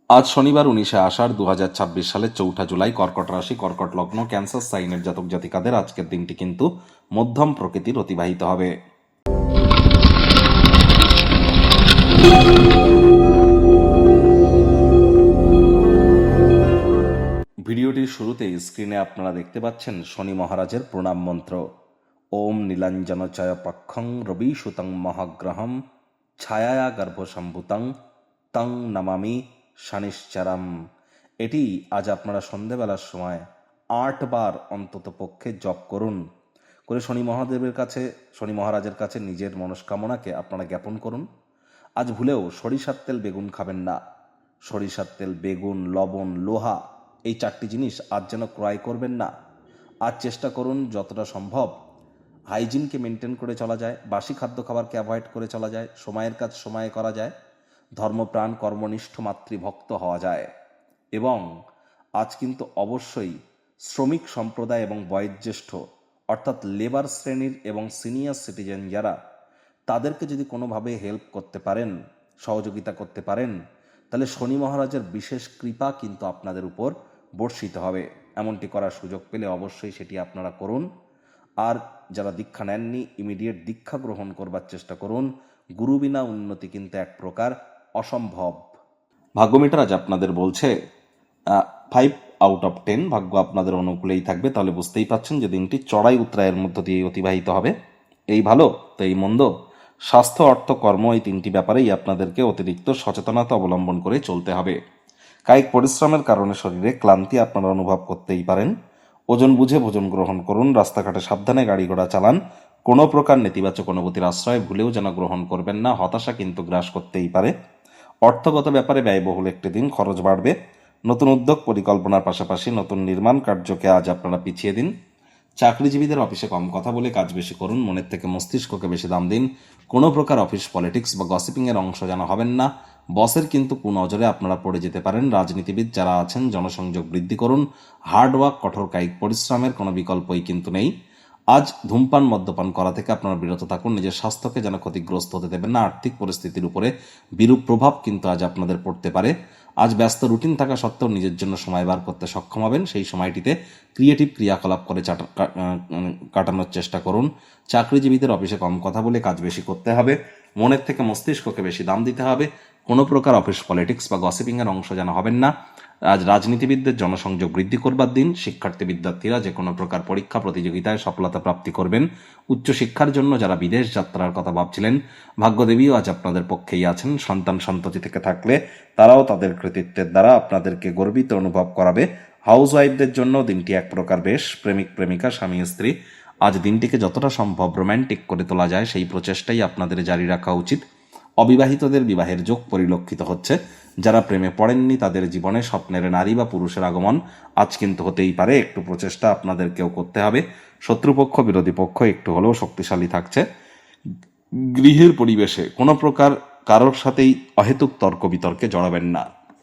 আজ শনিবার 19শে আষাঢ় 2026 সালের 4 জুলাই, কর্কট রাশি, কর্কট লগ্ন, ক্যান্সার সাইনের জাতক জাতিকাদের আজকের দিনটি কিন্তু মধ্যম প্রকৃতির অতিবাহিত হবে। ভিডিওটির শুরুতেই স্ক্রিনে আপনারা দেখতে পাচ্ছেন শনি মহারাজের প্রণাম মন্ত্র। ওম নীলাঞ্জন চয় পক্ষং রবি সুতং মহাগ্রহম ছায়া গর্ভসম্ভূতং তং নমামি শনিশ্চরম। এটি আজ আপনারা সন্ধেবেলার সময় 8 বার অন্তত পক্ষে জপ করুন। করে শনি মহারাজের কাছে নিজের মনস্কামনাকে আপনারা জ্ঞাপন করুন। আজ ভুলেও সরিষার তেল বেগুন খাবেন না। সরিষার তেল, বেগুন, লবণ, লোহা, এই 4টি জিনিস আজ যেন ক্রয় করবেন না। আজ চেষ্টা করুন যতটা সম্ভব হাইজিনকে মেনটেন করে চলা যায়, বাসি খাদ্য খাবারকে অ্যাভয়েড করে চলা যায়, সময়ের কাজ সময়ে করা যায়, ধর্মপ্রাণ কর্মনিষ্ঠ মাতৃভক্ত হওয়া যায়। এবং আজ কিন্তু অবশ্যই শ্রমিক সম্প্রদায় এবং বয়োজ্যেষ্ঠ অর্থাৎ লেবার শ্রেণীর এবং সিনিয়র সিটিজেন যারা, তাদেরকে যদি কোনোভাবে হেল্প করতে পারেন, সহযোগিতা করতে পারেন, তাহলে শনি মহারাজের বিশেষ কৃপা কিন্তু আপনাদের উপর বর্ষিত হবে। এমনটি করার সুযোগ পেলে অবশ্যই সেটি আপনারা করুন। আর যারা দীক্ষা নেননি, ইমিডিয়েট দীক্ষা গ্রহণ করবার চেষ্টা করুন। গুরু বিনা উন্নতি কিন্তু এক প্রকার অসম্ভব। ভাগ্যমিটার আজ আপনাদের বলছে 5 আউট অফ 10 ভাগ্য আপনাদের অনুকূলেই থাকবে। তাহলে বুঝতেই পাচ্ছেন যে দিনটি চড়াই উতরায়ের মধ্য দিয়ে অতিবাহিত হবে। এই ভালো তো এই মন্দ, স্বাস্থ্য, অর্থ, কর্ম, এই 3টি ব্যাপারেই আপনাদেরকে অতিরিক্ত সচেতনতা অবলম্বন করে চলতে হবে। কায়িক পরিশ্রমের কারণে শরীরে ক্লান্তি আপনারা অনুভব করতেই পারেন। ওজন বুঝে ভোজন গ্রহণ করুন। রাস্তাঘাটে সাবধানে গাড়ি ঘোড়া চালান। কোনো প্রকার নেতিবাচক অনুভূতির আশ্রয় ভুলেও যেন গ্রহণ করবেন না। হতাশা কিন্তু গ্রাস করতেই পারে। অর্থগত ব্যাপারে ব্যয়বহুল একটি দিন, খরচ বাড়বে। নতুন উদ্যোগ পরিকল্পনার পাশাপাশি নতুন নির্মাণ কার্যকে আজ আপনারা পিছিয়ে দিন। চাকরিজীবীদের অফিসে কম কথা বলে কাজ বেশি করুন। মনের থেকে মস্তিষ্ককে বেশি দাম দিন। কোনো প্রকার অফিস পলিটিক্স বা গসিপিংয়ের অংশ যেন হবেন না। বসের কিন্তু কুনজরে আপনারা পড়ে যেতে পারেন। রাজনীতিবিদ যারা আছেন জনসংযোগ বৃদ্ধি করুন। হার্ডওয়ার্ক, কঠোর কায়িক পরিশ্রমের কোনো বিকল্পই কিন্তু নেই। আজ ধূমপান মদ্যপান করা থেকে আপনারা বিরত থাকুন। নিজের স্বাস্থ্যকে যেন ক্ষতিগ্রস্ত হতে দেবেন না। আর্থিক পরিস্থিতির উপরে বিরূপ প্রভাব কিন্তু আজ আপনাদের পড়তে পারে। আজ ব্যস্ত রুটিন থাকা সত্ত্বেও নিজের জন্য সময় বার করতে সক্ষম হবেন। সেই সময়টিতে ক্রিয়েটিভ ক্রিয়াকলাপ করে কাটানোর চেষ্টা করুন। চাকরিজীবীদের অফিসে কম কথা বলে কাজ বেশি করতে হবে। মনের থেকে মস্তিষ্ককে বেশি দাম দিতে হবে। কোনো প্রকার অফিস পলিটিক্স বা গসিপিংয়ের অংশ যেন হবেন না। আজ রাজনীতিবিদদের জনসংযোগ বৃদ্ধি করবার দিন। শিক্ষার্থী বিদ্যার্থীরা যে কোনো প্রকার পরীক্ষা প্রতিযোগিতায় সফলতা প্রাপ্তি করবেন। উচ্চশিক্ষার জন্য যারা বিদেশ যাত্রার কথা ভাবছিলেন, ভাগ্যদেবীও আজ আপনাদের পক্ষেই আছেন। সন্তান সন্ততি থেকে থাকলে তারাও তাদের কৃতিত্বের দ্বারা আপনাদেরকে গর্বিত অনুভব করাবে। হাউস ওয়াইফদের জন্য দিনটি এক প্রকার বেশ। প্রেমিক প্রেমিকা, স্বামী স্ত্রী আজ দিনটিকে যতটা সম্ভব রোম্যান্টিক করে তোলা যায় সেই প্রচেষ্টাই আপনাদের জারি রাখা উচিত। অবিবাহিতদের বিবাহের যোগ পরিলক্ষিত হচ্ছে। যারা প্রেমে পড়েননি তাদের জীবনে স্বপ্নের নারী বা পুরুষের আগমন আজ কিন্তু হতেই পারে। একটু প্রচেষ্টা আপনাদেরকেও করতে হবে। শত্রুপক্ষ, বিরোধী পক্ষ একটু হলেও শক্তিশালী থাকছে। গৃহের পরিবেশে কোনো প্রকার কারোর সাথেই অহেতুক তর্ক বিতর্কে জড়াবেন না।